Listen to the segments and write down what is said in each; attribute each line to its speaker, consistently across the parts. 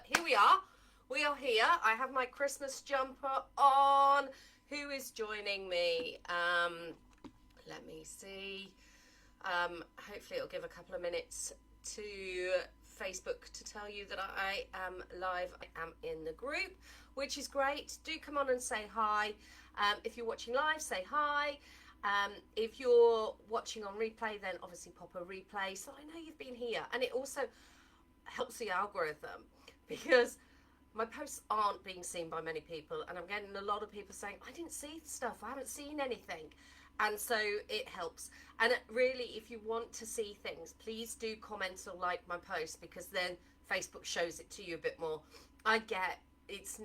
Speaker 1: here we are. We are here. I have my Christmas jumper on. Who is joining me? Let me see. Hopefully it'll give a couple of minutes to Facebook to tell you that I am live. I am in the group, which is great. Do come on and say hi. If you're watching live, say hi. If you're watching on replay, then obviously pop a replay so I know you've been here. And it also helps the algorithm because my posts aren't being seen by many people, and I'm getting a lot of people saying, I didn't see stuff, I haven't seen anything. And so it helps. And really, if you want to see things, please do comment or like my post, because then Facebook shows it to you a bit more. I get it's,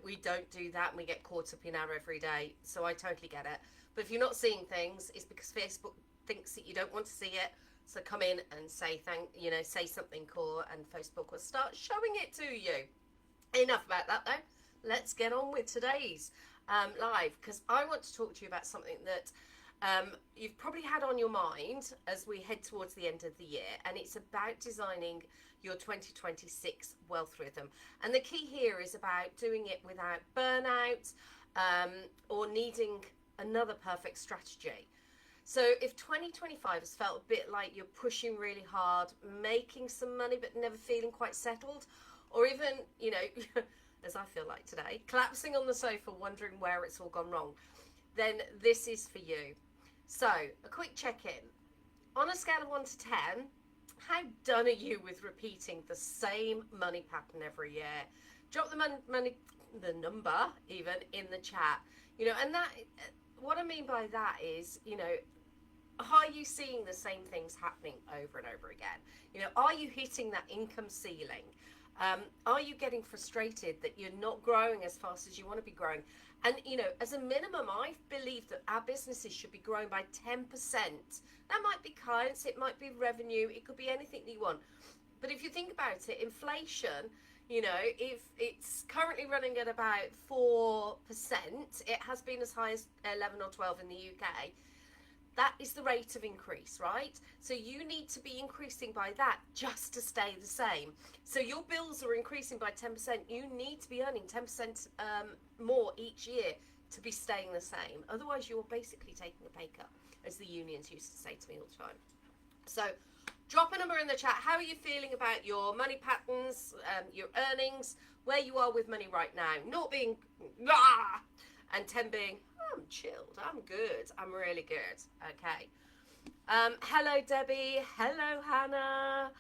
Speaker 1: we don't do that and we get caught up in our everyday, so I totally get it. But if you're not seeing things, it's because Facebook thinks that you don't want to see it. So come in and say say something cool, and Facebook will start showing it to you. Enough about that though. Let's get on with today's live, because I want to talk to you about something that you've probably had on your mind as we head towards the end of the year, and it's about designing your 2026 wealth rhythm. And the key here is about doing it without burnout or needing another perfect strategy. So if 2025 has felt a bit like you're pushing really hard, making some money but never feeling quite settled, or even, as I feel like today, collapsing on the sofa wondering where it's all gone wrong, then this is for you. So a quick check-in. On a scale of 1 to 10, how done are you with repeating the same money pattern every year? Drop the the number even in the chat. And that, what I mean by that is, are you seeing the same things happening over and over again? Are you hitting that income ceiling? Are you getting frustrated that you're not growing as fast as you want to be growing? And, as a minimum, I believe that our businesses should be growing by 10%. That might be clients, it might be revenue, it could be anything that you want. But if you think about it, inflation, if it's currently running at about 4%, it has been as high as 11 or 12 in the UK. That is the rate of increase, right? So you need to be increasing by that just to stay the same. So your bills are increasing by 10%. You need to be earning 10% more each year to be staying the same. Otherwise, you're basically taking a pay cut, as the unions used to say to me all the time. So drop a number in the chat. How are you feeling about your money patterns, your earnings, where you are with money right now? Not being, and 10 being, I'm chilled, I'm good, I'm really good. Okay. Hello, Debbie. Hello, Hannah.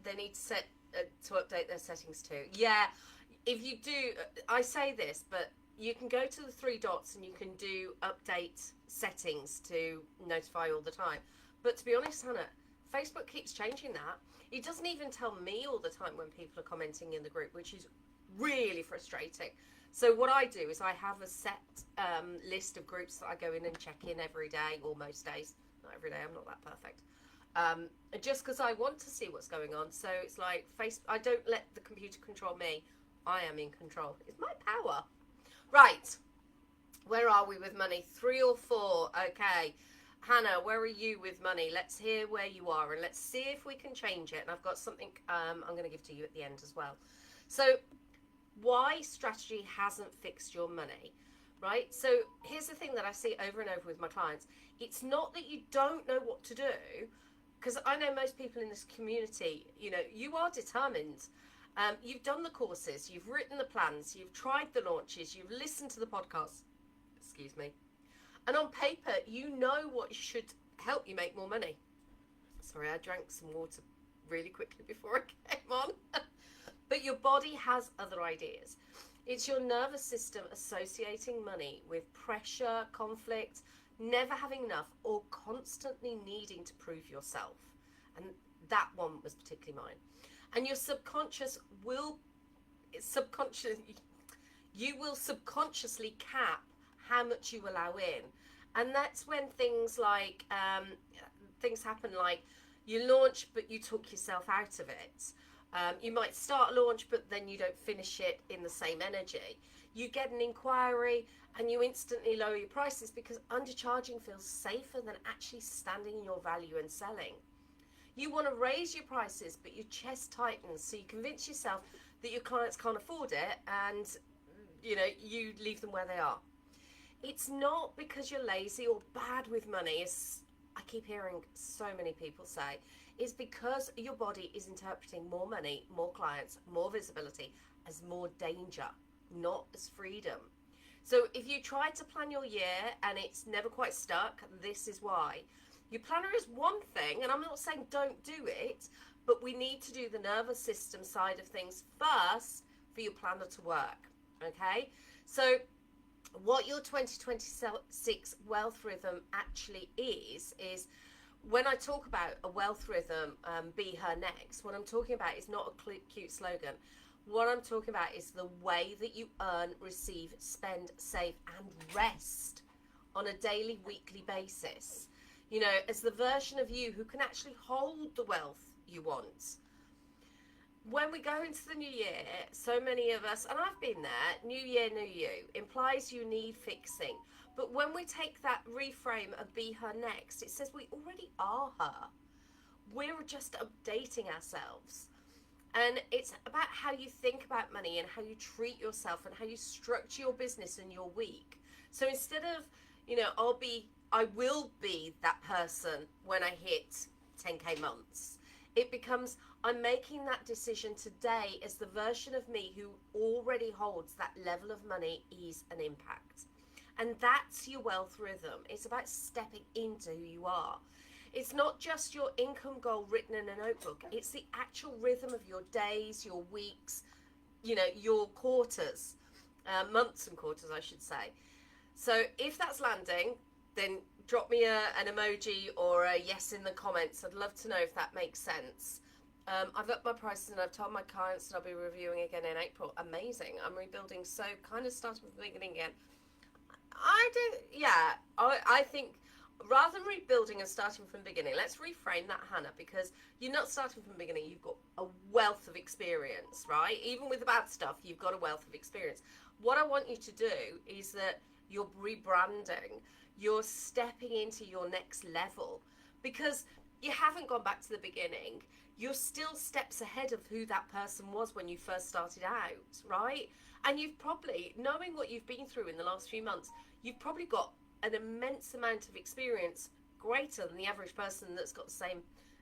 Speaker 1: They need to update their settings too. Yeah, if you do, I say this, but you can go to the 3 dots and you can do update settings to notify all the time. But to be honest, Hannah, Facebook keeps changing that. It doesn't even tell me all the time when people are commenting in the group, which is really frustrating. So what I do is I have a set list of groups that I go in and check in every day, or most days. Not every day, I'm not that perfect. Just because I want to see what's going on. So it's like, I don't let the computer control me. I am in control. It's my power. Right. Where are we with money? 3 or 4? Okay. Hannah, where are you with money? Let's hear where you are and let's see if we can change it. And I've got something I'm going to give to you at the end as well. So why strategy hasn't fixed your money, right? So here's the thing that I see over and over with my clients. It's not that you don't know what to do, because I know most people in this community, you are determined. You've done the courses, you've written the plans, you've tried the launches, you've listened to the podcasts, excuse me. And on paper, you know what should help you make more money. Sorry, I drank some water really quickly before I came on. But your body has other ideas. It's your nervous system associating money with pressure, conflict, never having enough, or constantly needing to prove yourself. And that one was particularly mine. And your you will subconsciously cap how much you allow in. And that's when things like, things happen like you launch, but you talk yourself out of it. You might start a launch, but then you don't finish it in the same energy. You get an inquiry and you instantly lower your prices because undercharging feels safer than actually standing in your value and selling. You want to raise your prices, but your chest tightens, so you convince yourself that your clients can't afford it and, you know, you leave them where they are. It's not because you're lazy or bad with money, as I keep hearing so many people say. It's because your body is interpreting more money, more clients, more visibility as more danger, not as freedom. So if you try to plan your year and it's never quite stuck, this is why. Your planner is one thing, and I'm not saying don't do it, but we need to do the nervous system side of things first for your planner to work. Okay? So what your 2026 wealth rhythm actually is when I talk about a wealth rhythm, be her next, what I'm talking about is not a cute slogan. What I'm talking about is the way that you earn, receive, spend, save, and rest on a daily, weekly basis. You know, as the version of you who can actually hold the wealth you want. When we go into the new year, so many of us, and I've been there, new year, new you, implies you need fixing. But when we take that reframe of be her next, it says we already are her. We're just updating ourselves. And it's about how you think about money and how you treat yourself and how you structure your business and your week. So instead of, you know, I will be that person when I hit 10K months, it becomes, I'm making that decision today as the version of me who already holds that level of money, ease, and impact. And that's your wealth rhythm. It's about stepping into who you are. It's not just your income goal written in a notebook. It's the actual rhythm of your days, your weeks, you know, your quarters, months and quarters, I should say. So if that's landing, then drop me an emoji or a yes in the comments. I'd love to know if that makes sense. I've upped my prices and I've told my clients that I'll be reviewing again in April. Amazing. I'm rebuilding, so kind of starting from the beginning again. I think rather than rebuilding and starting from the beginning, let's reframe that, Hannah, because you're not starting from the beginning. You've got a wealth of experience, right? Even with the bad stuff, you've got a wealth of experience. What I want you to do is that you're rebranding, you're stepping into your next level, because you haven't gone back to the beginning. You're still steps ahead of who that person was when you first started out, right? And you've probably, knowing what you've been through in the last few months, you've probably got an immense amount of experience, greater than the average person that's got the same,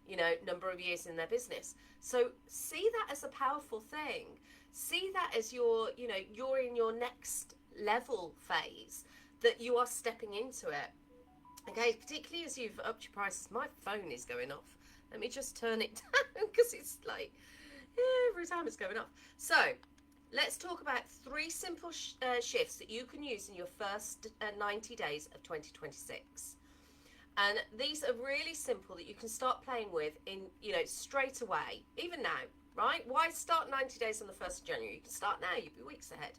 Speaker 1: you know, number of years in their business. So see that as a powerful thing. See that as you're in your next level phase, that you are stepping into it. Okay, particularly as you've upped your prices. My phone is going off. Let me just turn it down because it's like every time it's going off. So let's talk about 3 simple shifts that you can use in your first 90 days of 2026. And these are really simple that you can start playing with in, you know, straight away, even now, right? Why start 90 days on the 1st of January? You can start now, you'll be weeks ahead.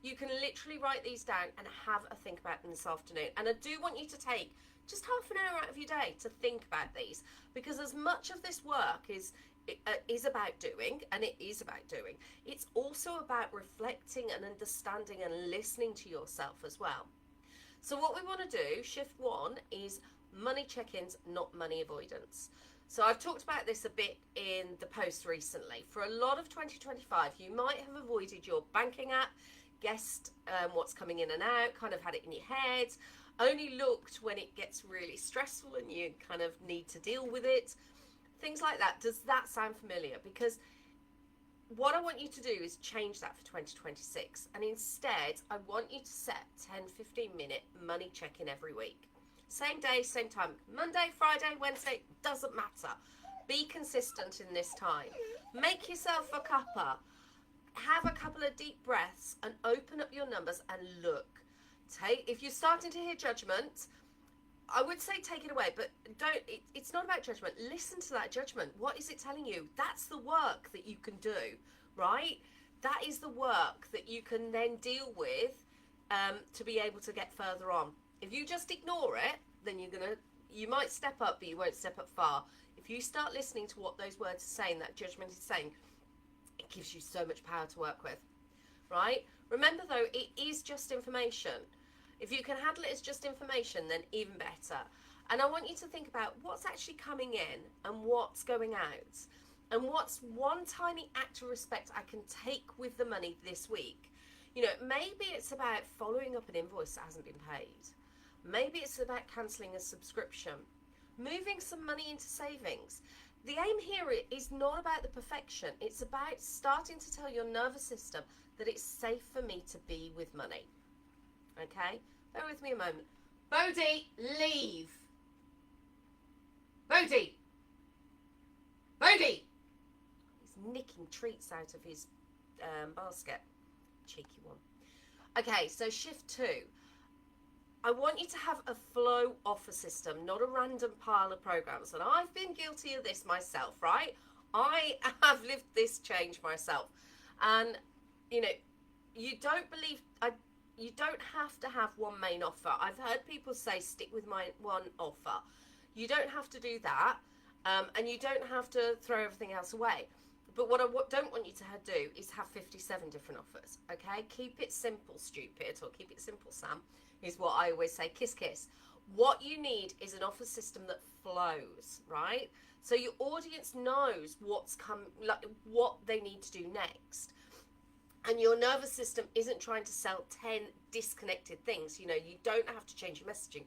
Speaker 1: You can literally write these down and have a think about them this afternoon. And I do want you to take just half an hour out of your day to think about these, because as much of this work is about doing, and it is about doing, it's also about reflecting and understanding and listening to yourself as well. So what we want to do, shift 1, is money check-ins, not money avoidance. So I've talked about this a bit in the post recently. For a lot of 2025, you might have avoided your banking app, guessed what's coming in and out, kind of had it in your head, only looked when it gets really stressful and you kind of need to deal with it. Things like that. Does that sound familiar? Because what I want you to do is change that for 2026. And instead, I want you to set 10-15 minute money check-in every week. Same day, same time. Monday, Friday, Wednesday, doesn't matter. Be consistent in this time. Make yourself a cuppa. Have a couple of deep breaths and open up your numbers and look. If you're starting to hear judgment, I would say take it away, but it's not about judgment. Listen to that judgment. What is it telling you? That's the work that you can do, right? That is the work that you can then deal with to be able to get further on. If you just ignore it, then you might step up, but you won't step up far. If you start listening to what those words are saying, that judgment is saying, it gives you so much power to work with, right? Remember though, it is just information. If you can handle it as just information, then even better. And I want you to think about what's actually coming in and what's going out. And what's one tiny act of respect I can take with the money this week? You know, maybe it's about following up an invoice that hasn't been paid. Maybe it's about cancelling a subscription, moving some money into savings. The aim here is not about the perfection. It's about starting to tell your nervous system that it's safe for me to be with money. Okay? Bear with me a moment. Bodhi, leave. Bodhi. Bodhi. He's nicking treats out of his basket. Cheeky one. Okay, so shift 2. I want you to have a flow offer system, not a random pile of programs. And I've been guilty of this myself, right? I have lived this change myself. And, you know, you don't have to have one main offer. I've heard people say stick with my one offer. You don't have to do that. And you don't have to throw everything else away. But what I don't want you to do is have 57 different offers, okay? Keep it simple, stupid, or keep it simple, Sam, is what I always say, kiss, kiss. What you need is an offer system that flows, right? So your audience knows what they need to do next. And your nervous system isn't trying to sell 10 disconnected things. You know, you don't have to change your messaging.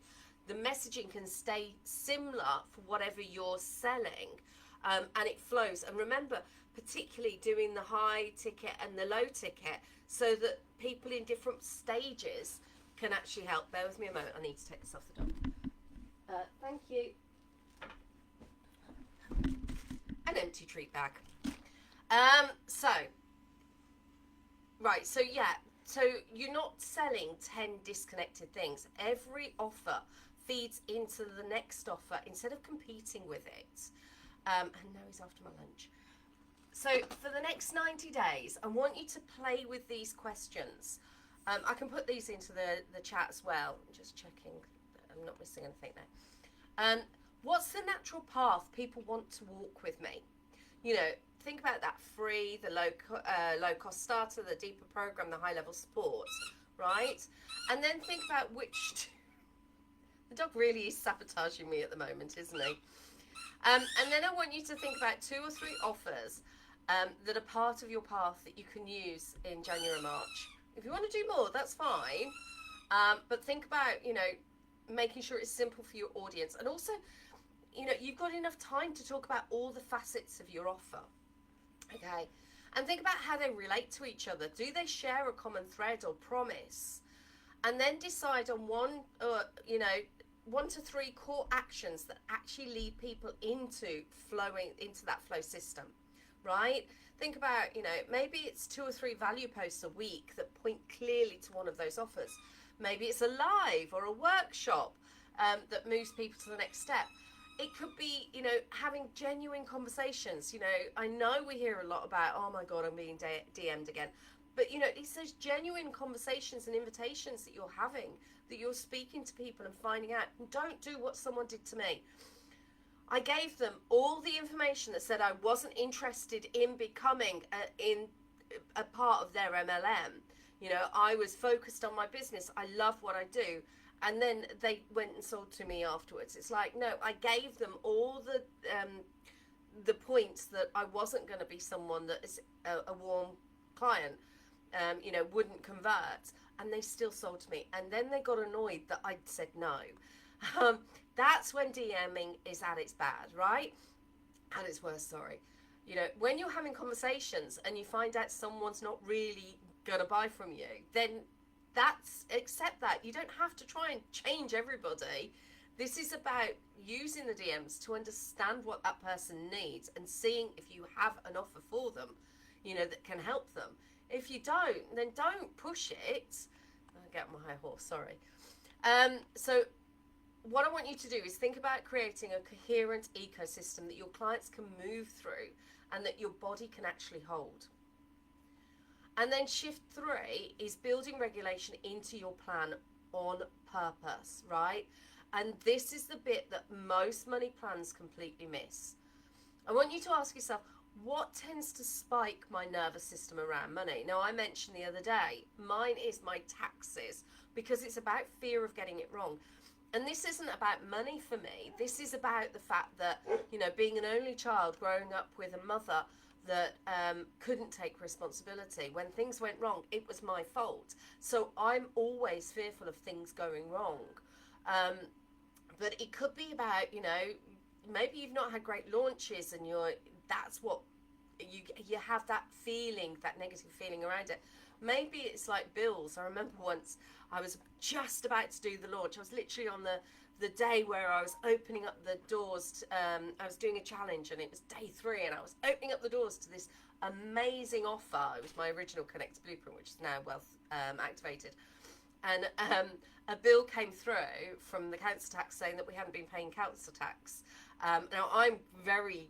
Speaker 1: The messaging can stay similar for whatever you're selling, and it flows. And remember, particularly doing the high ticket and the low ticket so that people in different stages can actually help. Bear with me a moment. I need to take this off the dog. Thank you. An empty treat bag. So you're not selling 10 disconnected things. Every offer feeds into the next offer instead of competing with it. And now he's after my lunch. So for the next 90 days, I want you to play with these questions. I can put these into the chat as well. I'm just checking that I'm not missing anything there. What's the natural path people want to walk with me? You know, think about that free, the low cost starter, the deeper program, the high level support, right? And then think about which... The dog really is sabotaging me at the moment, isn't he? And then I want you to think about 2 or 3 offers that are part of your path that you can use in January, March. If you want to do more, that's fine. But think about, you know, making sure it's simple for your audience. And also, you know, you've got enough time to talk about all the facets of your offer. Okay. And think about how they relate to each other. Do they share a common thread or promise? And then decide on 1 to 3 core actions that actually lead people into that flow system, right? Think about, you know, maybe it's 2 or 3 value posts a week that point clearly to one of those offers. Maybe it's a live or a workshop that moves people to the next step. It could be, you know, having genuine conversations. You know, I know we hear a lot about, oh my God, I'm being DM'd again. But, you know, it's those genuine conversations and invitations that you're having, that you're speaking to people and finding out. Don't do what someone did to me. I gave them all the information that said I wasn't interested in becoming a part of their MLM. You know, I was focused on my business. I love what I do. And then they went and sold to me afterwards. It's like, no, I gave them all the points that I wasn't going to be someone that is a warm client, you know, wouldn't convert. And they still sold to me. And then they got annoyed that I'd said no. That's when DMing is at its bad, right? At its worst, sorry. You know, when you're having conversations and you find out someone's not really going to buy from you, then accept that. You don't have to try and change everybody. This is about using the DMs to understand what that person needs and seeing if you have an offer for them, you know, that can help them. If you don't, then don't push it. I'll get on my high horse, sorry. So what I want you to do is think about creating a coherent ecosystem that your clients can move through and that your body can actually hold. And then shift 3 is building regulation into your plan on purpose, right? And this is the bit that most money plans completely miss. I want you to ask yourself, what tends to spike my nervous system around money? Now, I mentioned the other day, mine is my taxes, because it's about fear of getting it wrong. And this isn't about money for me. This is about the fact that, you know, being an only child, growing up with a mother that couldn't take responsibility. When things went wrong, it was my fault. So I'm always fearful of things going wrong. Um, but it could be about, you know, maybe you've not had great launches and that's what you have, that feeling, that negative feeling around it. Maybe it's like bills. I remember once I was just about to do the launch. I was literally on the day where I was opening up the doors. I was doing a challenge, and it was day 3, and I was opening up the doors to this amazing offer. It was my original Connect Blueprint, which is now Wealth activated. And a bill came through from the council tax saying that we hadn't been paying council tax. Now, I'm very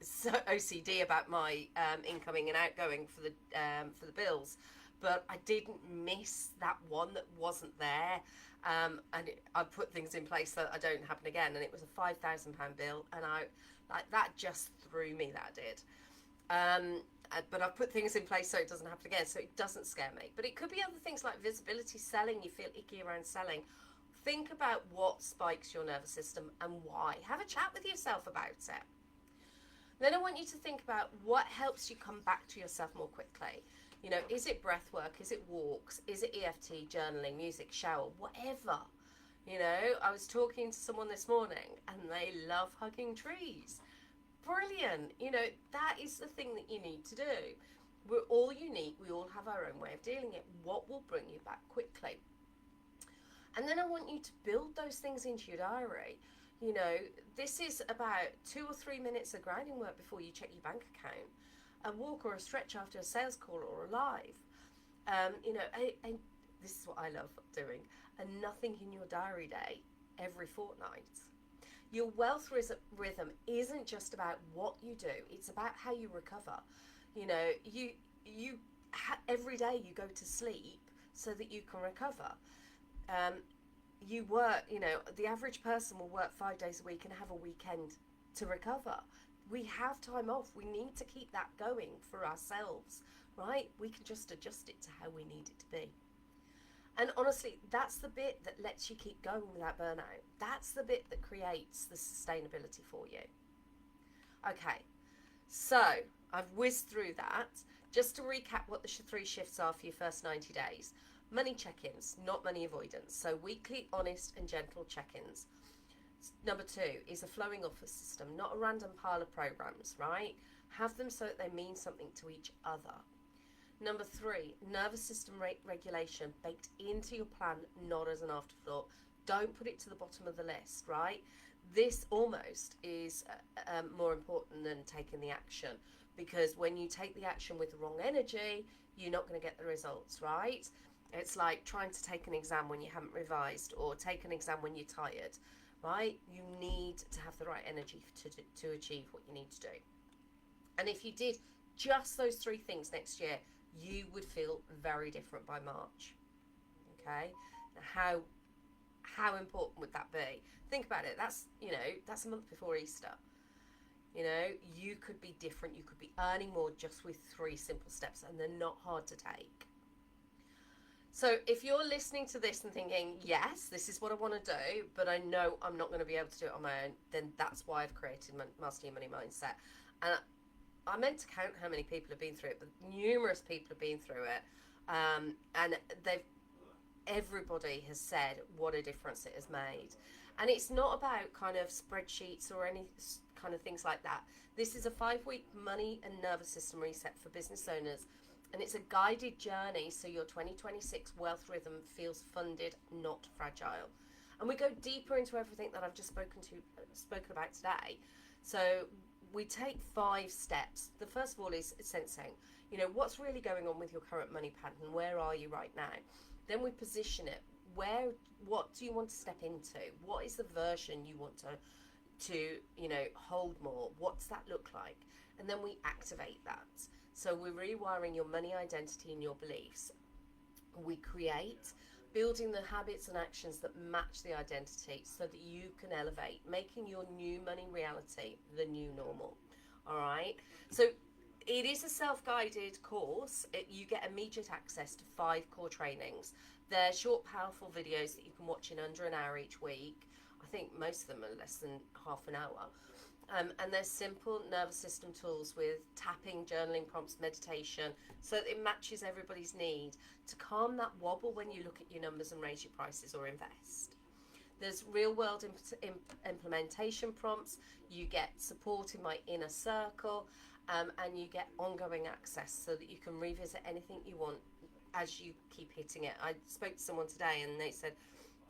Speaker 1: so OCD about my incoming and outgoing for the bills, but I didn't miss that one that wasn't there, and I put things in place so that I don't happen again. And it was a £5,000 bill, and I like that just threw me. That did. But I've put things in place so it doesn't happen again, so it doesn't scare me. But it could be other things like visibility, selling. You feel icky around selling. Think about what spikes your nervous system and why. Have a chat with yourself about it. Then I want you to think about what helps you come back to yourself more quickly. You know, is it breath work? Is it walks? Is it EFT, journaling, music, shower, whatever? You know, I was talking to someone this morning and they love hugging trees. Brilliant. You know, that is the thing that you need to do. We're all unique. We all have our own way of dealing it. What will bring you back quickly? And then I want you to build those things into your diary. You know, this is about 2 or 3 minutes of grounding work before you check your bank account, a walk or a stretch after a sales call or a live. You know, and this is what I love doing, a nothing in your diary day every fortnight. Your wealth rhythm isn't just about what you do, it's about how you recover. You know, every day you go to sleep so that you can recover. You work, you know, the average person will work 5 days a week and have a weekend to recover. We have time off. We need to keep that going for ourselves, right? We can just adjust it to how we need it to be. And honestly, that's the bit that lets you keep going without burnout. That's the bit that creates the sustainability for you. Okay, so I've whizzed through that. Just to recap what the 3 shifts are for your first 90 days. Money check-ins, not money avoidance. So weekly, honest and gentle check-ins. Number 2 is a flowing offer system, not a random pile of programs, right? Have them so that they mean something to each other. Number 3, nervous system regulation baked into your plan, not as an afterthought. Don't put it to the bottom of the list, right? This almost is more important than taking the action, because when you take the action with the wrong energy, you're not going to get the results, right? It's like trying to take an exam when you haven't revised, or take an exam when you're tired, right? You need to have the right energy to achieve what you need to do. And if you did just those 3 things next year, you would feel very different by March. Okay? Now, how important would that be? Think about it. That's, you know, that's a month before Easter. You know, you could be different. You could be earning more just with 3 simple steps, and they're not hard to take. So if you're listening to this and thinking, yes, this is what I want to do, but I know I'm not going to be able to do it on my own, then that's why I've created Master Your Money Mindset. And I meant to count how many people have been through it, but numerous people have been through it. And everybody has said what a difference it has made. And it's not about kind of spreadsheets or any kind of things like that. This is a 5-week money and nervous system reset for business owners. And it's a guided journey so your 2026 wealth rhythm feels funded, not fragile. And we go deeper into everything that I've just spoken about today. So we take 5 steps. The first of all is sensing, you know, what's really going on with your current money pattern? Where are you right now? Then we position it. What do you want to step into? What is the version you want to you know, hold more? What's that look like? And then we activate that. So we're rewiring your money identity and your beliefs. We create, building the habits and actions that match the identity so that you can elevate, making your new money reality the new normal. All right. So it is a self-guided course. You get immediate access to 5 core trainings. They're short, powerful videos that you can watch in under an hour each week. I think most of them are less than half an hour. And there's simple nervous system tools with tapping, journaling prompts, meditation, so that it matches everybody's need to calm that wobble when you look at your numbers and raise your prices or invest. There's real world implementation prompts. You get support in my inner circle, and you get ongoing access so that you can revisit anything you want as you keep hitting it. I spoke to someone today and they said,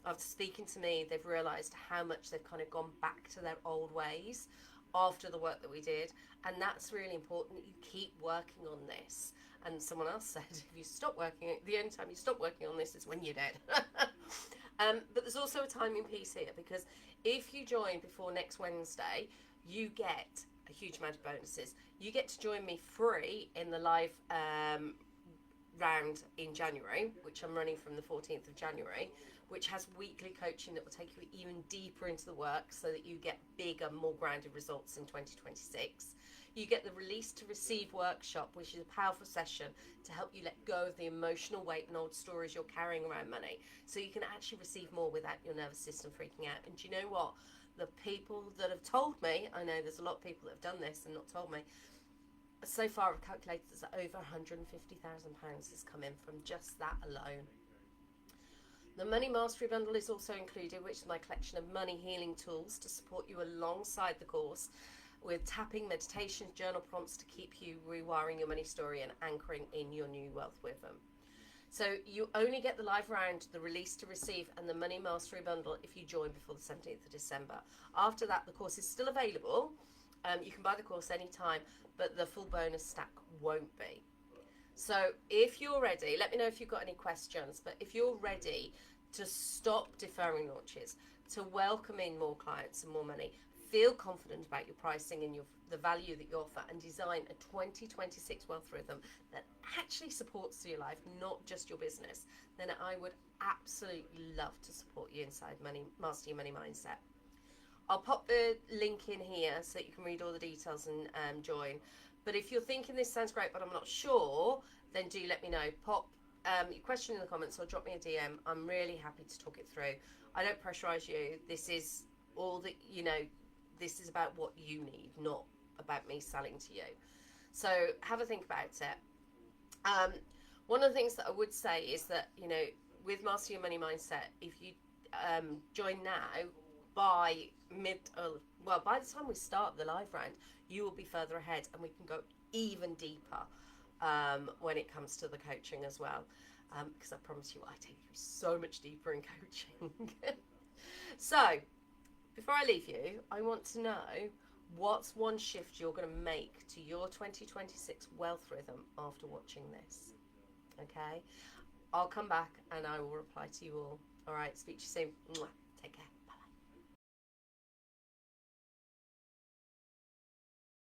Speaker 1: after speaking to me, they've realised how much they've kind of gone back to their old ways after the work that we did, and that's really important. You keep working on this. And someone else said, if you stop working, the only time you stop working on this is when you're dead. But there's also a timing piece here, because if you join before next Wednesday, you get a huge amount of bonuses. You get to join me free in the live round in January, which I'm running from the 14th of January, which has weekly coaching that will take you even deeper into the work so that you get bigger, more grounded results in 2026. You get the Release to Receive workshop, which is a powerful session to help you let go of the emotional weight and old stories you're carrying around money, so you can actually receive more without your nervous system freaking out. And do you know what? The people that have told me, I know there's a lot of people that have done this and not told me, so far I've calculated that over £150,000 has come in from just that alone. The Money Mastery Bundle is also included, which is my collection of money healing tools to support you alongside the course, with tapping, meditation, journal prompts to keep you rewiring your money story and anchoring in your new wealth rhythm. So you only get the live round, the Release to Receive, and the Money Mastery Bundle if you join before the 17th of December. After that, the course is still available. You can buy the course anytime, but the full bonus stack won't be. So if you're ready, let me know if you've got any questions, but if you're ready to stop deferring launches, to welcome in more clients and more money, feel confident about your pricing and the value that you offer, and design a 2026 wealth rhythm that actually supports your life, not just your business, then I would absolutely love to support you inside Master Your Money Mindset. I'll pop the link in here so that you can read all the details and join. But if you're thinking this sounds great but I'm not sure, then do let me know. Pop your question in the comments or drop me a DM. I'm really happy to talk it through. I don't pressurise you. This is all that, this is about what you need, not about me selling to you. So have a think about it. One of the things that I would say is that, with Master Your Money Mindset, if you join now, by the time we start the live round, you will be further ahead and we can go even deeper when it comes to the coaching as well, because I promise you I take you so much deeper in coaching. So before I leave you, I want to know, what's one shift you're going to make to your 2026 wealth rhythm after watching this? Okay, I'll come back and I will reply to you all. All right, speak to you soon. Mwah. Take care.